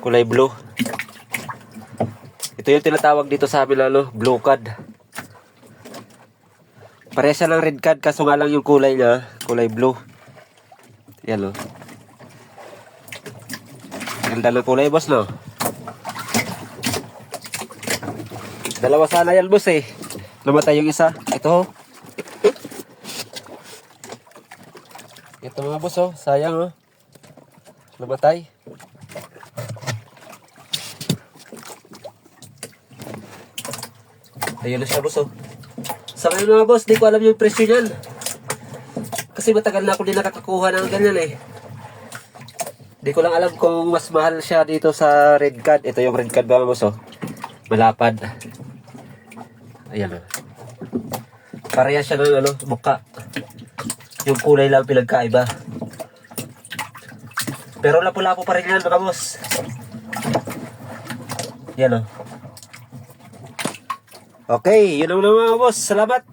Kulay blue. Ito yung tinatawag dito sa amin lalo, blue cod. Pareha siya ng red cod, kaso nga lang yung kulay niya, kulay blue. Yan o. Ganda ng kulay, boss, no? Dalawa sana yan, boss, eh. Namatay yung isa. Ito, ito mga boss, oh. Sayang, oh. Namatay. Ayun na siya, boss, oh. Sa ngayon mga boss, di ko alam yung presyo niyan. Kasi matagal na ako din nakakakuha ng ganyan, eh. Di ko lang alam kung mas mahal siya dito sa red cod. Ito yung red cod mga boss, oh. Malapad. Ayan, oh. Pareha siya ng, ano, mukha. Yung kulay lang pinagkaiba. Pero lapu-lapu pa rin yan mga boss. Yan, oh. Okay, yun ang mga boss. Salamat.